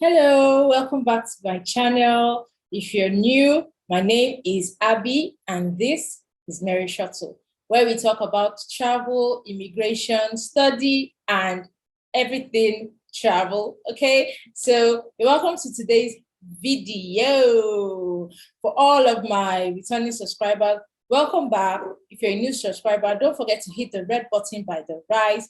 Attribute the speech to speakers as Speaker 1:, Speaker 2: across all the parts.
Speaker 1: Hello, welcome back to my channel. If you're new, my name is Abby, and this is Mary Shuttle, where we talk about travel, immigration, study, and everything travel. Okay, so welcome to today's video. For all of my returning subscribers, welcome back. If you're a new subscriber, don't forget to hit the red button by the right.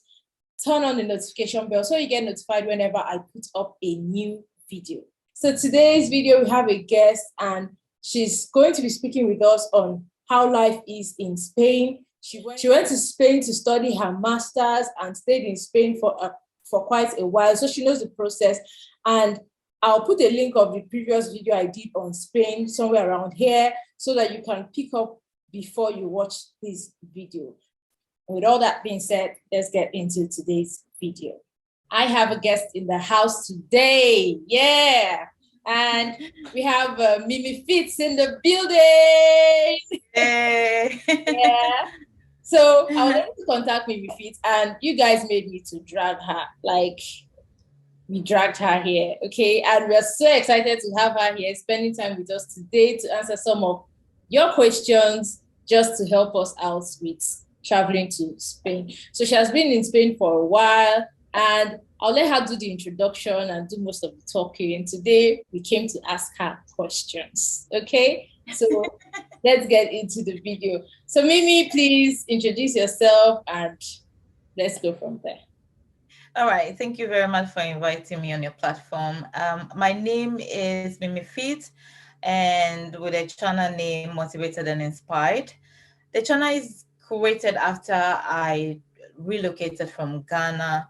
Speaker 1: Turn on the notification bell so you get notified whenever I put up a new video. So today's video, we have a guest and she's going to be speaking with us on how life is in Spain. She went to Spain to study her master's and stayed in Spain for quite a while. So she knows the process. And I'll put a link of the previous video I did on Spain somewhere around here so that you can pick up before you watch this video. With all that being said, let's get into today's video. I have a guest in the house today. Yeah. And we have Mimifitz in the building.
Speaker 2: Hey.
Speaker 1: Yeah. So I was able to contact Mimifitz and you guys made me to drag her. Like, we dragged her here. Okay. And we're so excited to have her here, spending time with us today to answer some of your questions, just to help us out with traveling to Spain. So she has been in Spain for a while, and I'll let her do the introduction and do most of the talking. And today we came to ask her questions. Okay, so let's get into the video. So Mimi, please introduce yourself and let's go from there.
Speaker 2: All right. Thank you very much for inviting me on your platform. My name is Mimifitz, and with a channel name Motivated and Inspired. The channel is created after I relocated from Ghana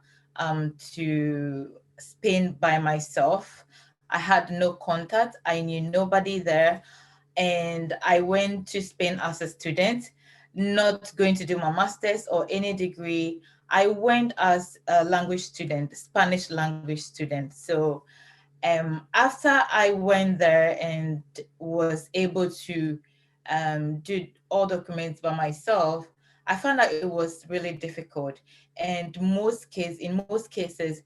Speaker 2: to Spain by myself. I had no contact. I knew nobody there. And I went to Spain as a student, not going to do my master's or any degree. I went as a language student, Spanish language student. So after I went there and was able to do all documents by myself, I found that it was really difficult. And in most cases,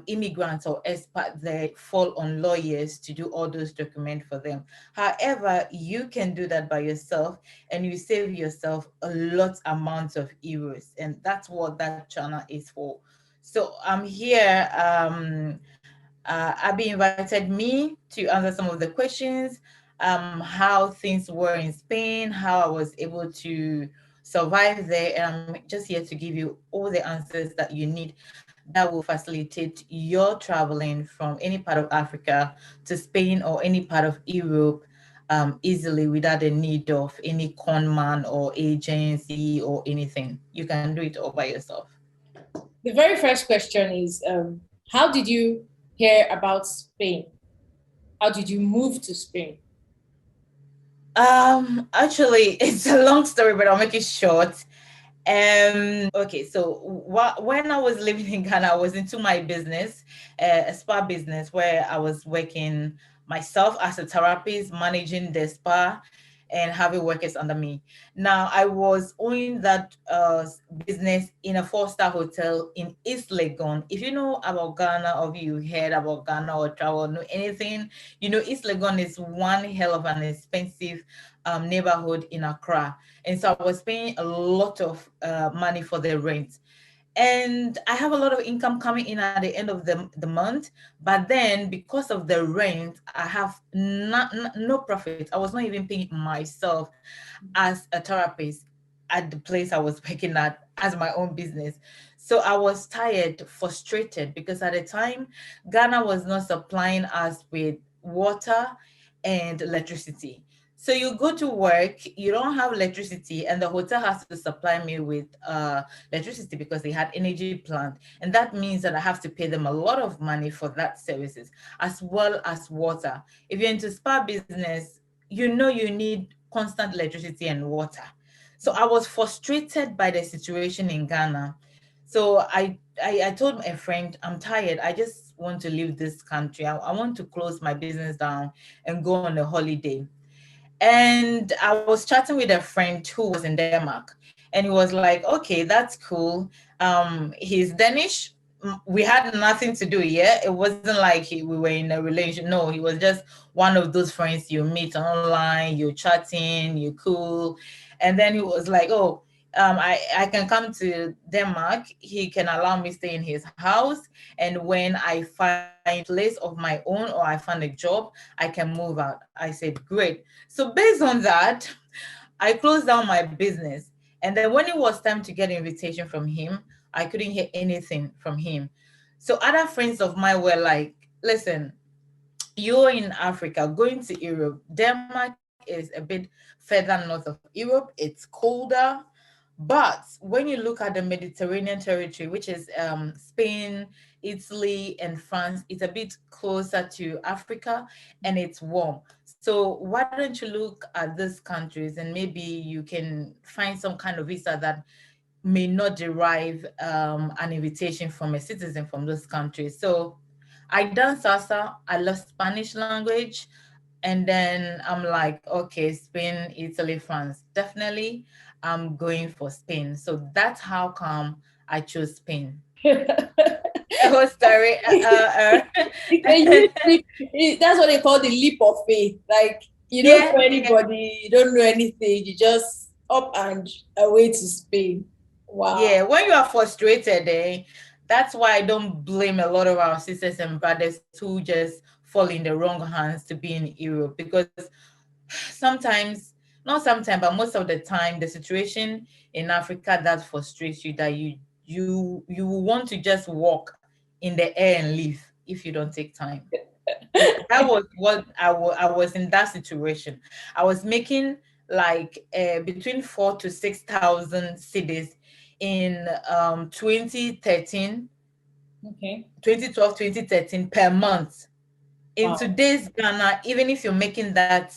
Speaker 2: immigrants or expats, they fall on lawyers to do all those documents for them. However, you can do that by yourself and you save yourself a lot amount of euros. And that's what that channel is for. So I'm here. Abby invited me to answer some of the questions, how things were in Spain, how I was able to survive there. And I'm just here to give you all the answers that you need that will facilitate your traveling from any part of Africa to Spain or any part of Europe easily without the need of any conman or agency or anything. You can do it all by yourself.
Speaker 1: The very first question is, how did you hear about Spain? How did you move to Spain?
Speaker 2: Actually, it's a long story, but I'll make it short. Okay, so when I was living in Ghana, I was into my business, a spa business, where I was working myself as a therapist, managing the spa and having workers under me. Now, I was owning that business in a 4-star hotel in East Legon. If you know about Ghana, or you heard about Ghana or travel, know anything, you know East Legon is one hell of an expensive neighborhood in Accra. And so I was paying a lot of money for the rent. And I have a lot of income coming in at the end of the month. But then because of the rent, I have no profit. I was not even paying myself as a therapist at the place I was working at as my own business. So I was tired, frustrated, because at the time, Ghana was not supplying us with water and electricity. So you go to work, you don't have electricity, and the hotel has to supply me with electricity because they had energy plant. And that means that I have to pay them a lot of money for that services, as well as water. If you're into spa business, you know you need constant electricity and water. So I was frustrated by the situation in Ghana. So I told a friend, I'm tired. I just want to leave this country. I want to close my business down and go on a holiday. And I was chatting with a friend who was in Denmark, and he was like, okay, that's cool. He's Danish. we had nothing to do. Yeah, it wasn't like we were in a relation. No, he was just one of those friends you meet online, you're chatting, you cool. And then he was like, oh, I can come to Denmark. He can allow me stay in his house, and when I find place of my own or I find a job, I can move out. I said, great. So based on that, I closed down my business. And then when it was time to get invitation from him, I couldn't hear anything from him. So other friends of mine were like, listen, you're in Africa, going to Europe. Denmark is a bit further north of Europe. It's colder. But when you look at the Mediterranean territory, which is Spain, Italy, and France, it's a bit closer to Africa and it's warm. So why don't you look at these countries and maybe you can find some kind of visa that may not derive an invitation from a citizen from those countries. So I done salsa, I love Spanish language, and then I'm like, okay, Spain, Italy, France. Definitely I'm going for Spain. So that's how come I chose Spain. Oh, sorry.
Speaker 1: It's a huge leap. That's what they call the leap of faith. Like you don't
Speaker 2: Yeah,
Speaker 1: know
Speaker 2: yeah.
Speaker 1: anybody, you don't know anything, you just up and away to Spain.
Speaker 2: Yeah,
Speaker 1: Wow.
Speaker 2: when you are frustrated, that's why I don't blame a lot of our sisters and brothers who just fall in the wrong hands to be in Europe, because sometimes, not sometimes, but most of the time, the situation in Africa that frustrates you, that you will want to just walk in the air and leave if you don't take time. That was what I was in that situation. I was making like between 4 to 6 thousand cities in 2013,
Speaker 1: Okay.
Speaker 2: 2012, 2013 per month. In
Speaker 1: Wow.
Speaker 2: today's Ghana, even if you're making that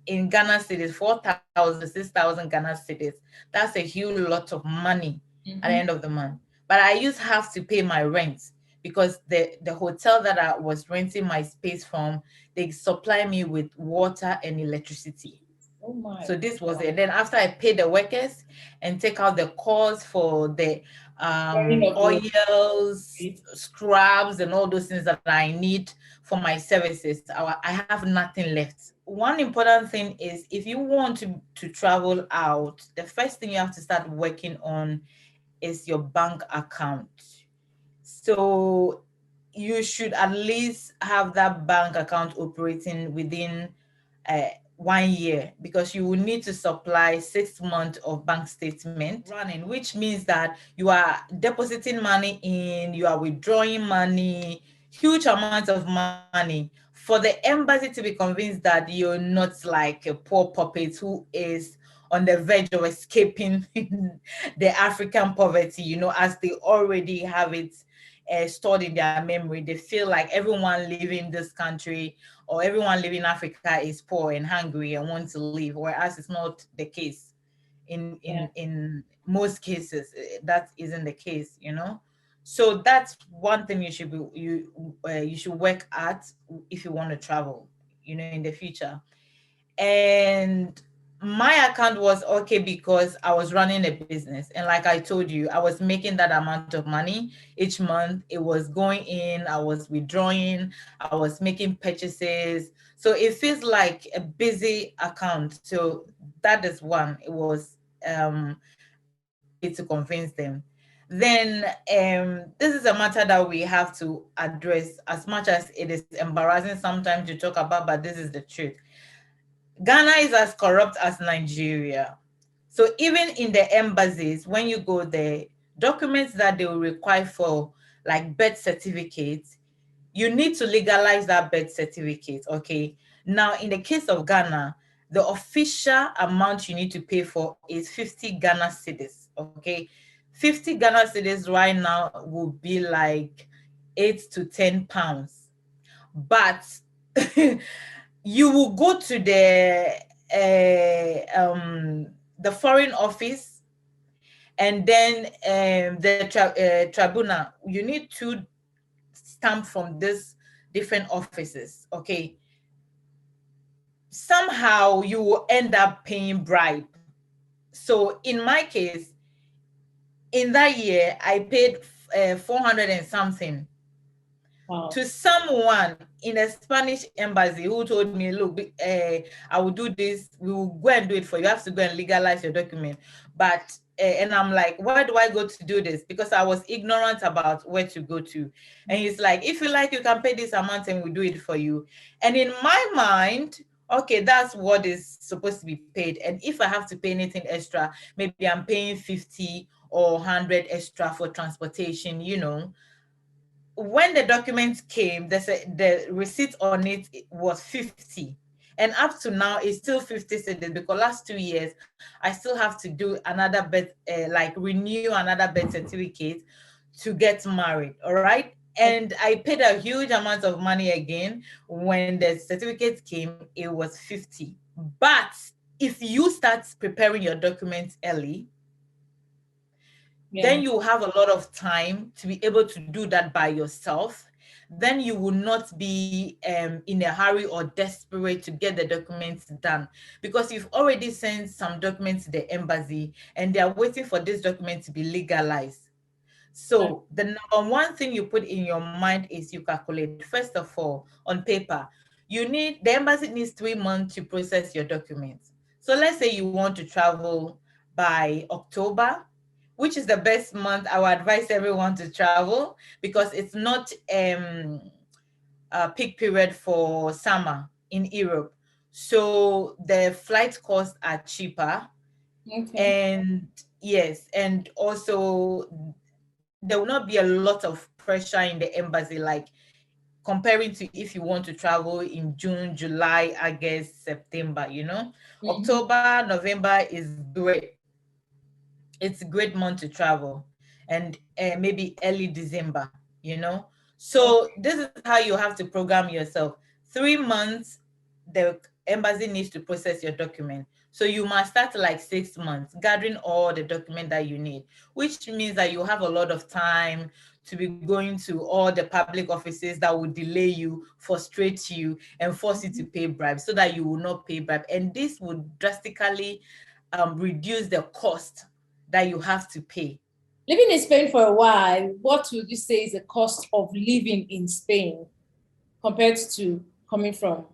Speaker 2: in Ghana cities, 4,000 to 6,000 Ghana cities, that's a huge lot of money at the
Speaker 1: Mm-hmm.
Speaker 2: end of the month. But I used to have to pay my rent because the hotel that I was renting my space from, they supply me with water and electricity.
Speaker 1: Oh my.
Speaker 2: So this was it. Then after I pay the workers and take out the cost for the
Speaker 1: Running of the
Speaker 2: oils,
Speaker 1: street.
Speaker 2: scrubs, and all those things that I need for my services, I have nothing left. One important thing is, if you want to travel out, the first thing you have to start working on is your bank account. So you should at least have that bank account operating within uh, 1 year, because you will need to supply 6 months of bank statement running, which means that you are depositing money in, you are withdrawing money, huge amounts of money, for the embassy to be convinced that you're not like a poor puppet who is on the verge of escaping the African poverty, as they already have it stored in their memory. They feel like everyone living this country or everyone living in Africa is poor and hungry and want to leave, whereas it's not the case.
Speaker 1: Yeah.
Speaker 2: In most cases, that isn't the case. So that's one thing you should work at if you want to travel, in the future. And my account was okay because I was running a business, and like I told you, I was making that amount of money each month. It was going in, I was withdrawing, I was making purchases. So it feels like a busy account. So that is one. It was a way to convince them. Then this is a matter that we have to address, as much as it is embarrassing sometimes to talk about, but this is the truth. Ghana is as corrupt as Nigeria. So even in the embassies, when you go there, documents that they will require for like birth certificates, you need to legalize that birth certificate. Okay. Now, in the case of Ghana, the official amount you need to pay for is 50 Ghana cedis. Okay. 50 Ghana cedis right now will be like 8 to 10 pounds. But you will go to the foreign office, and then the tribunal. You need to stamp from this different offices. Okay, somehow you will end up paying bribe. So in my case, in that year, I paid 400 and something
Speaker 1: Wow.
Speaker 2: to someone in a Spanish embassy who told me, look, I will do this. We will go and do it for you. You have to go and legalize your document. But, and I'm like, why do I go to do this? Because I was ignorant about where to go to. And he's like, if you like, you can pay this amount and we'll do it for you. And in my mind, okay, that's what is supposed to be paid. And if I have to pay anything extra, maybe I'm paying 50 or 100 extra for transportation, you know. When the documents came, the receipt on it was 50. And up to now, it's still 50 cedis because last 2 years, I still have to do another birth, like renew another birth certificate to get married, all right? And I paid a huge amount of money again. When the certificate came, it was 50. But if you start preparing your documents early, then you have a lot of time to be able to do that by yourself. Then you will not be in a hurry or desperate to get the documents done, because you've already sent some documents to the embassy and they are waiting for this document to be legalized. So the number one thing you put in your mind is you calculate, first of all, on paper, the embassy needs 3 months to process your documents. So let's say you want to travel by October, which is the best month. I would advise everyone to travel because it's not a peak period for summer in Europe. So the flight costs are cheaper.
Speaker 1: Okay.
Speaker 2: And yes, and also there will not be a lot of pressure in the embassy, like comparing to if you want to travel in June, July, August, September, you know. October, November is great. It's a great month to travel. And maybe early December, you know. So this is how you have to program yourself. 3 months, the embassy needs to process your document. So you must start like 6 months gathering all the document that you need, which means that you have a lot of time to be going to all the public offices that will delay you, frustrate you, and force you to pay bribes so that you will not pay bribe. And this would drastically reduce the cost that you have to pay.
Speaker 1: Living in Spain for a while, what would you say is the cost of living in Spain compared to coming from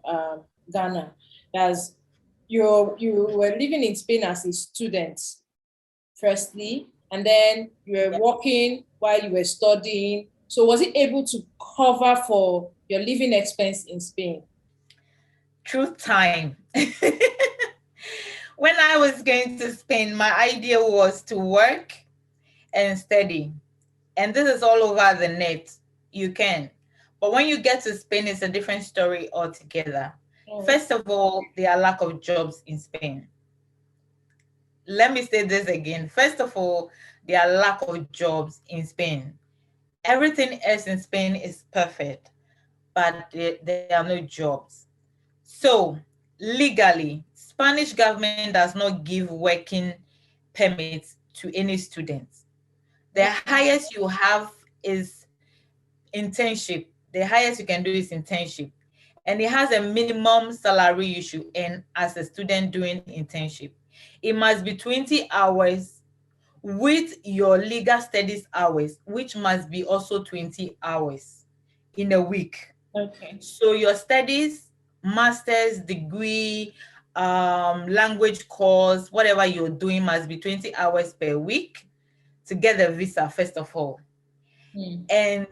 Speaker 1: Ghana? As you were living in Spain as a student, firstly, and then you were working while you were studying. So was it able to cover for your living expense in Spain?
Speaker 2: Through time. When I was going to Spain, my idea was to work and study. And this is all over the net. You can. But when you get to Spain, it's a different story altogether. First of all, there are lack of jobs in Spain. Let me say this again. First of all, there are lack of jobs in Spain. Everything else in Spain is perfect, but there are no jobs. So legally, Spanish government does not give working permits to any students. The highest you have is internship. The highest you can do is internship. And it has a minimum salary you should earn as a student doing internship. It must be 20 hours with your legal studies hours, which must be also 20 hours in a week.
Speaker 1: Okay.
Speaker 2: So your studies, master's degree, language course, whatever you're doing must be 20 hours per week to get the visa, first of all. And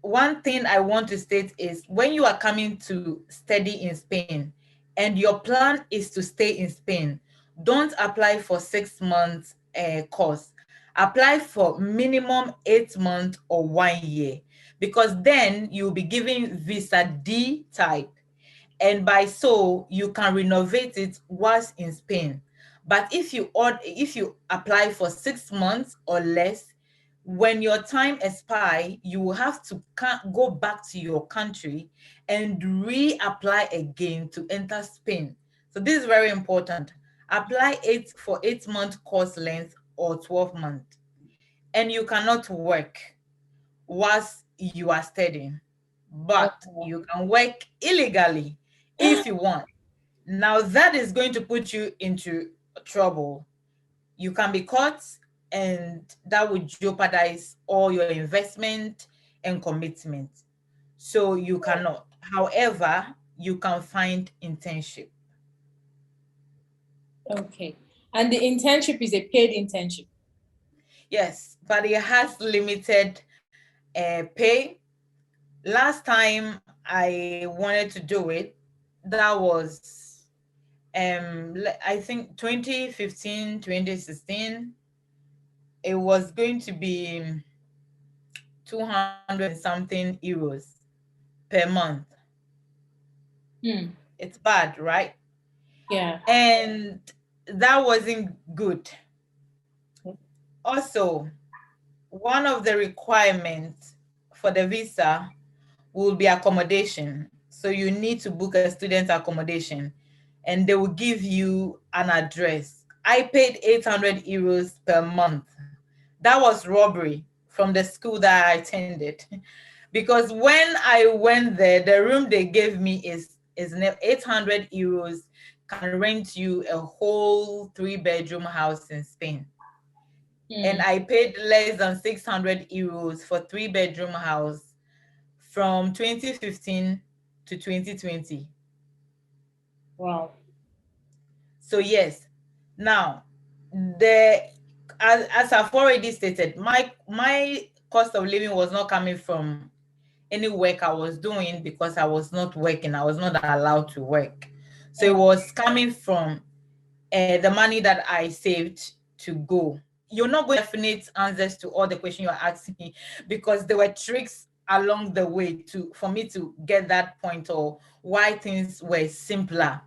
Speaker 2: one thing I want to state is when you are coming to study in Spain and your plan is to stay in Spain, don't apply for 6 months course. Apply for minimum 8 months or 1 year, because then you'll be given visa D type. And by so you can renovate it whilst in Spain. But if you apply for 6 months or less, when your time expires, you will have to go back to your country and reapply again to enter Spain. So this is very important. Apply for 8-month course length or 12 months. And you cannot work whilst you are studying, but you can work illegally if you want. Now that is going to put you into trouble. You can be caught and that would jeopardize all your investment and commitment. So you cannot. However, you can find internship.
Speaker 1: Okay. And the internship is a paid internship.
Speaker 2: Yes, but it has limited pay. Last time I wanted to do it, that was I think 2015, 2016. It was going to be 200 and something euros per month.
Speaker 1: Hmm.
Speaker 2: It's bad, right?
Speaker 1: Yeah.
Speaker 2: And that wasn't good. Also, one of the requirements for the visa will be accommodation. So you need to book a student accommodation and they will give you an address. I paid 800 euros per month. That was robbery from the school that I attended. Because when I went there, the room they gave me is 800 euros can rent you a whole 3-bedroom house in Spain. And I paid less than 600 euros for 3-bedroom house from 2015 to 2020.
Speaker 1: Wow.
Speaker 2: So yes, now the as I've already stated, my cost of living was not coming from any work I was doing because I was not working. I was not allowed to work. So it was coming from the money that I saved to go. You're not going to definite answers to all the questions you're asking me because there were tricks along the way for me to get that point or why things were simpler.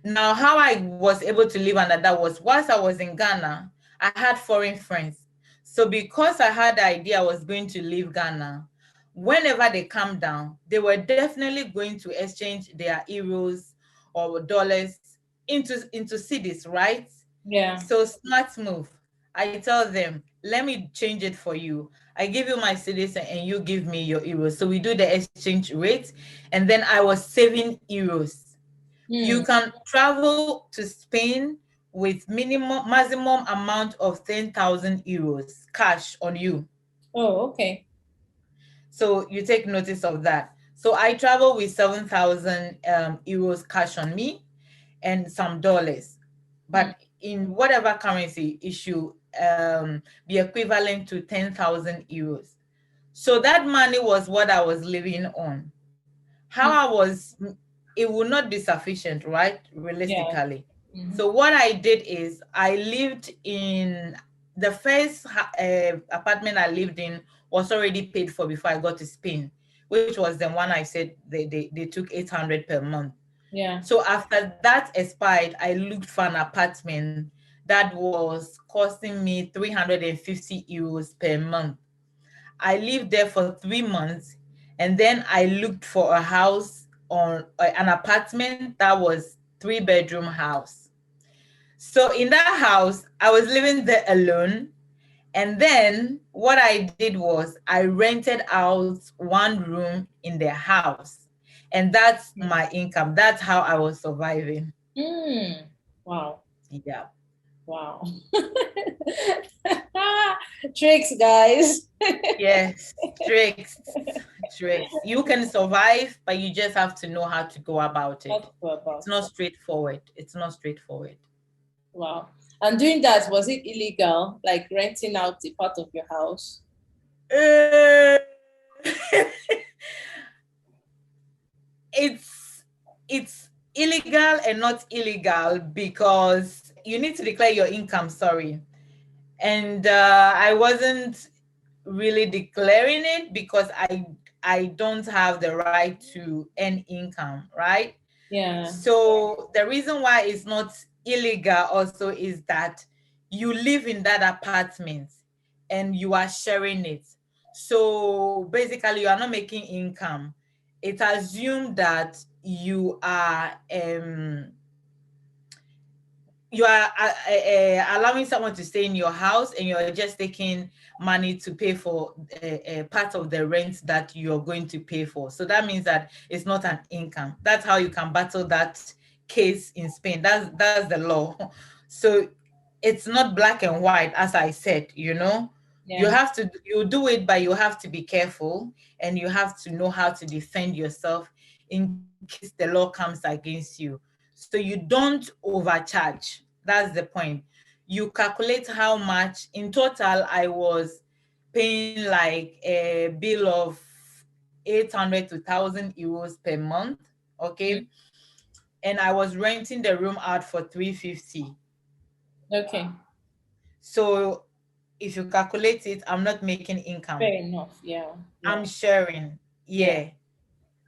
Speaker 2: Now, how I was able to live under that was whilst I was in Ghana, I had foreign friends. So because I had the idea I was going to leave Ghana, whenever they come down, they were definitely going to exchange their euros or dollars into cedis, right?
Speaker 1: Yeah.
Speaker 2: So smart move. I tell them, let me change it for you. I give you my cedis and you give me your euros. So we do the exchange rate, and then I was saving euros. You can travel to Spain with maximum amount of 10,000 euros cash on you.
Speaker 1: Oh, okay.
Speaker 2: So you take notice of that. So I travel with 7,000 euros cash on me and some dollars. But in whatever currency, it should be equivalent to 10,000 euros. So that money was what I was living on. It would not be sufficient, right?
Speaker 1: Yeah.
Speaker 2: Realistically. So what I did is I lived in the first apartment I lived in was already paid for before I got to Spain, which was the one I said they took 800 per month.
Speaker 1: Yeah.
Speaker 2: So after that expired, I looked for an apartment that was costing me 350 euros per month. I lived there for 3 months, and then I looked for a house on an apartment that was 3-bedroom house. So in that house, I was living there alone. And then what I did was I rented out one room in the house. And that's my income. That's how I was surviving.
Speaker 1: Wow.
Speaker 2: Yeah.
Speaker 1: Wow. Tricks, guys.
Speaker 2: Yes, tricks. Tricks. You can survive, but you just have to know how to go about it. It's not straightforward. It's not straightforward.
Speaker 1: Wow. And doing that, was it illegal? Like renting out a part of your house?
Speaker 2: It's illegal and not illegal because you need to declare your income, sorry. And I wasn't really declaring it because I don't have the right to earn income, right?
Speaker 1: Yeah.
Speaker 2: So the reason why it's not illegal also is that you live in that apartment and you are sharing it. So basically you are not making income. It assumed that you are allowing someone to stay in your house and you're just taking money to pay for a part of the rent that you're going to pay for. So that means that it's not an income. That's how you can battle that case in Spain. That's the law. So it's not black and white, as I said, you know. You
Speaker 1: Yeah.
Speaker 2: have to, you do it, but you have to be careful, and you have to know how to defend yourself in case the law comes against you. So you don't overcharge. That's the point. You calculate how much in total. I was paying like a bill of 800 to 1,000 euros per month.
Speaker 1: Mm.
Speaker 2: Okay. And I was renting the room out for 350.
Speaker 1: Okay.
Speaker 2: So if you calculate it, I'm not making income.
Speaker 1: Fair enough. Yeah.
Speaker 2: I'm
Speaker 1: Yeah.
Speaker 2: sharing.
Speaker 1: Yeah.
Speaker 2: Yeah,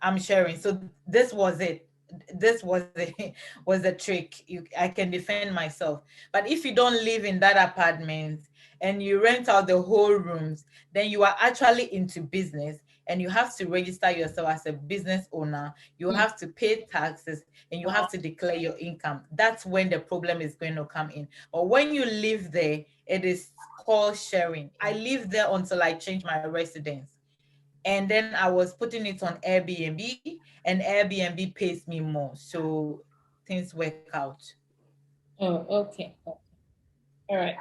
Speaker 2: I'm sharing. So this was it. This was the was the trick. I can defend myself. But if you don't live in that apartment and you rent out the whole rooms, then you are actually into business, and you have to register yourself as a business owner. You
Speaker 1: Mm.
Speaker 2: have to pay taxes, and you have to declare your income. That's when the problem is going to come in. But when you live there, it is called sharing. I lived there until I changed my residence, and then I was putting it on Airbnb, and Airbnb pays me more, so things work out.
Speaker 1: Oh, okay. Okay. All right.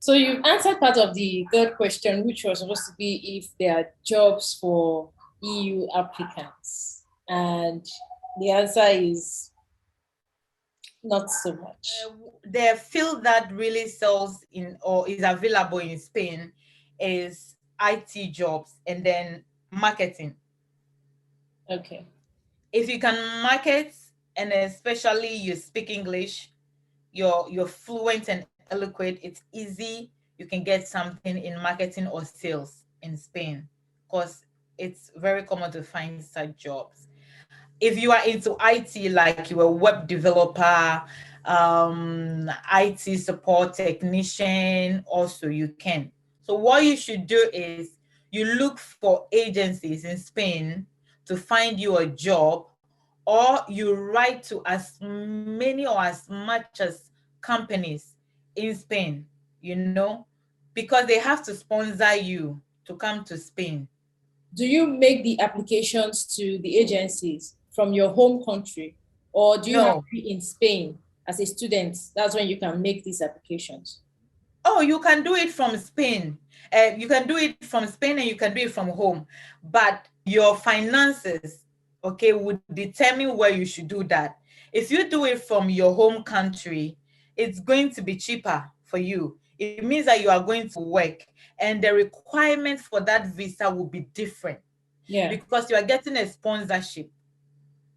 Speaker 1: So you answered part of the third question, which was supposed to be if there are jobs for EU applicants. And the answer is not so much.
Speaker 2: The field that really sells in or is available in Spain is IT jobs, and then marketing.
Speaker 1: Okay.
Speaker 2: If you can market, and especially you speak English, you're fluent and eloquent, it's easy. You can get something in marketing or sales in Spain, because it's very common to find such jobs. If you are into IT, like you're a web developer, IT support technician, also you can. So what you should do is you look for agencies in Spain to find you a job, or you write to as many or as much as companies in Spain, you know, because they have to sponsor you to come to Spain.
Speaker 1: Do you make the applications to the agencies from your home country, or do you have to
Speaker 2: No.
Speaker 1: be in Spain as a student? That's when you can make these applications.
Speaker 2: Oh, you can do it from Spain. You can do it from Spain, and you can do it from home. But your finances, okay, would determine where you should do that. If you do it from your home country, it's going to be cheaper for you. It means that you are going to work, and the requirement for that visa will be different
Speaker 1: Yeah.
Speaker 2: because you are getting a sponsorship,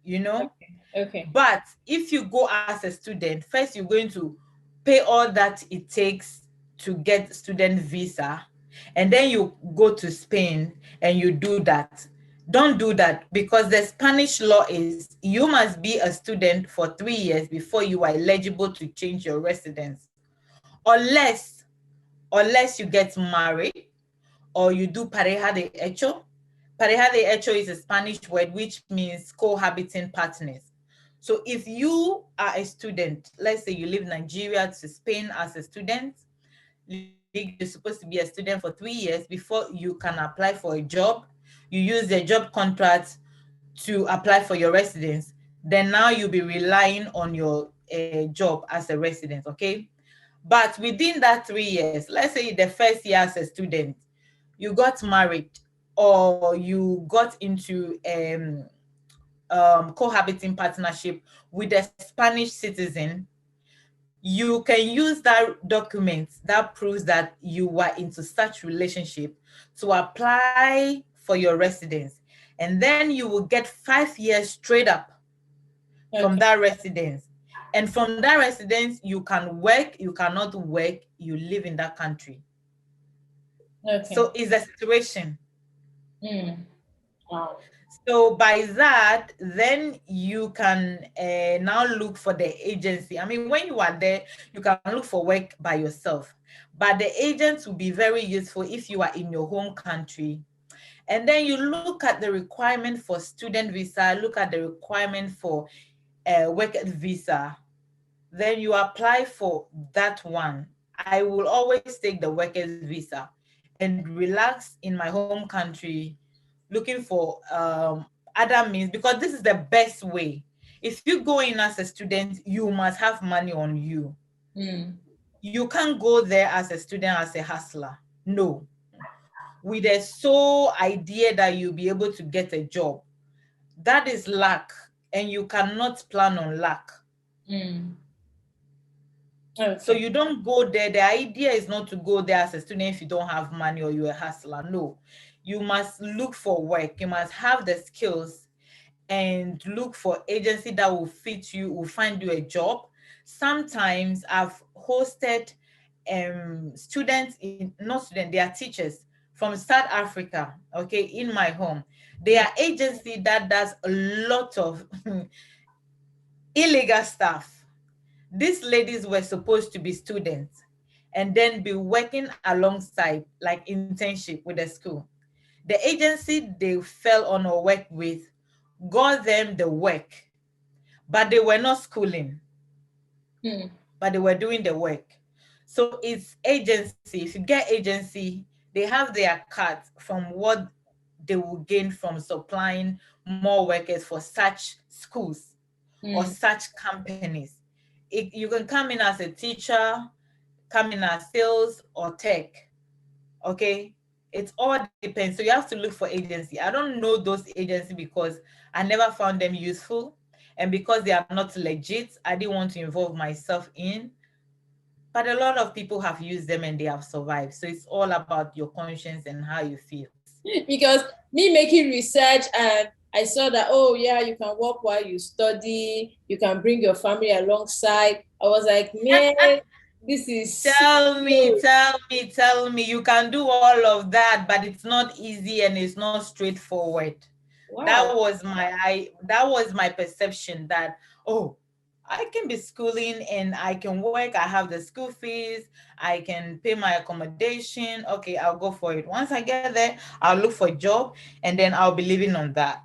Speaker 2: you know.
Speaker 1: Okay. Okay.
Speaker 2: But if you go as a student, first you're going to pay all that it takes to get student visa, and then you go to Spain and you do that. Don't do that, because the Spanish law is you must be a student for 3 years before you are eligible to change your residence, unless you get married or you do pareja de hecho. Pareja de hecho is a Spanish word which means cohabiting partners. So if you are a student, let's say you leave Nigeria to Spain as a student, legally you're supposed to be a student for 3 years before you can apply for a job. You use the job contract to apply for your residence. Then now you'll be relying on your job as a resident, okay? But within that 3 years, let's say the first year as a student, you got married or you got into cohabiting partnership with a Spanish citizen, you can use that document that proves that you were into such relationship to apply for your residence. And then you will get 5 years straight up from
Speaker 1: Okay.
Speaker 2: that residence. And from that residence, you can work, you cannot work, you live in that country.
Speaker 1: Okay.
Speaker 2: So it's a situation.
Speaker 1: Mm. Wow.
Speaker 2: So by that, then you can now look for the agency. I mean, when you are there, you can look for work by yourself. But the agents will be very useful if you are in your home country. And then you look at the requirement for student visa, look at the requirement for work visa. Then you apply for that one. I will always take the workers visa and relax in my home country, looking for other means, because this is the best way. If you go in as a student, you must have money on you.
Speaker 1: Mm.
Speaker 2: You can't go there as a student, as a hustler. No. With the sole idea that you'll be able to get a job. That is luck, and you cannot plan on luck.
Speaker 1: Okay.
Speaker 2: So you don't go there. The idea is not to go there as a student if you don't have money or you're a hustler. No, you must look for work. You must have the skills and look for agency that will fit you, will find you a job. Sometimes I've hosted students, not students, they are teachers from South Africa, okay, in my home. They are agency that does a lot of illegal stuff. These ladies were supposed to be students and then be working alongside, like internship with the school. The agency they fell on or worked with got them the work, but they were not schooling, but they were doing the work. So it's agency. If you get agency, they have their cut from what they will gain from supplying more workers for such schools or such companies. You can come in as a teacher, come in as sales or tech. Okay, it all depends. So you have to look for agency. I don't know those agencies because I never found them useful, and because they are not legit, I didn't want to involve myself in. But a lot of people have used them and they have survived. So it's all about your conscience and how you feel.
Speaker 1: Because me making research, and I saw that, oh yeah, you can work while you study, you can bring your family alongside. I was like, man, this is
Speaker 2: Tell me, you can do all of that, but it's not easy and it's not straightforward.
Speaker 1: wow.
Speaker 2: That was my perception that, oh, I can be schooling and I can work, I have the school fees, I can pay my accommodation. Okay, I'll go for it. Once I get there, I'll look for a job and then I'll be living on that.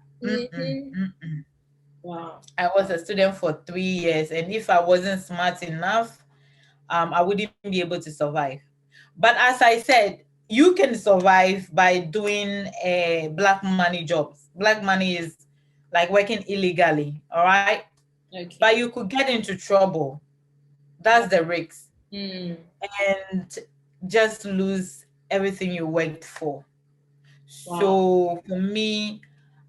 Speaker 1: Wow.
Speaker 2: I was a student for 3 years, and if I wasn't smart enough, I wouldn't be able to survive. But as I said, you can survive by doing black money jobs. Black money is like working illegally, all right?
Speaker 1: Okay.
Speaker 2: But you could get into trouble. That's the risk.
Speaker 1: Mm.
Speaker 2: And just lose everything you worked for.
Speaker 1: Wow.
Speaker 2: So for me,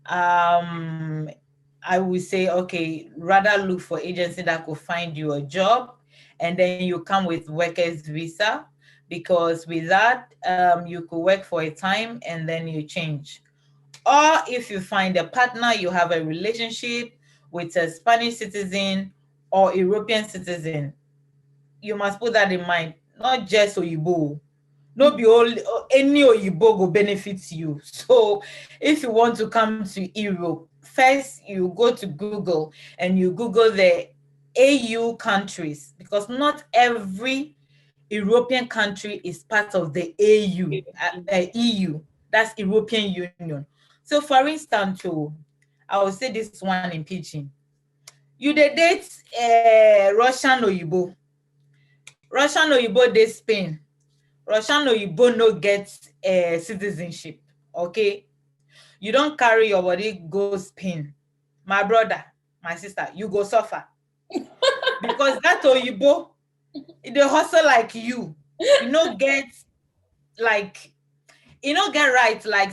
Speaker 2: I would say, okay, rather look for agency that could find you a job, and then you come with workers visa, because with that, you could work for a time and then you change. Or if you find a partner, you have a relationship with a Spanish citizen or European citizen, you must put that in mind, not just Oyibo. No be all, any Oyibo go benefit you. So if you want to come to Europe, first you go to Google and you Google the AU countries, because not every European country is part of the AU, EU, that's European Union. So for instance, I will say this one in Pidgin. You dey date Russian Oyibo. Russian Oyibo dey Spain. Russian Oyibo no get citizenship, okay? You don't carry your body go Spain. My brother, my sister, you go suffer. Because that Oyibo, they hustle like you. You no get like, you no get right like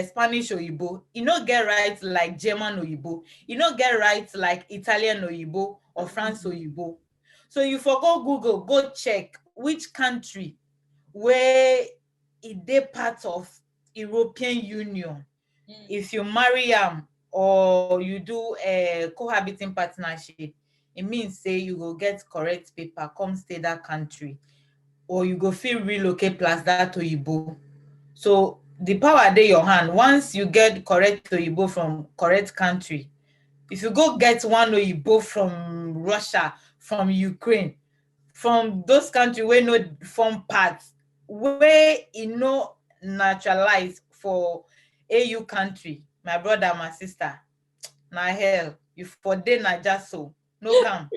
Speaker 2: Spanish Oyibo. You no get right like German Oyibo. You no get right like Italian Oyibo or France Oyibo. So you for go Google, go check which country where they part of European Union. If you marry them or you do a cohabiting partnership, it means say you go get correct paper, come stay that country, or you go feel relocate plus that Oyibo. So the power dey your hand. Once you get correct Oyibo from correct country, if you go get one Oyibo from Russia, from Ukraine, from those countries where no form parts, where e no naturalize for AU country, my brother, my sister, na hell. You for dey na just so no come.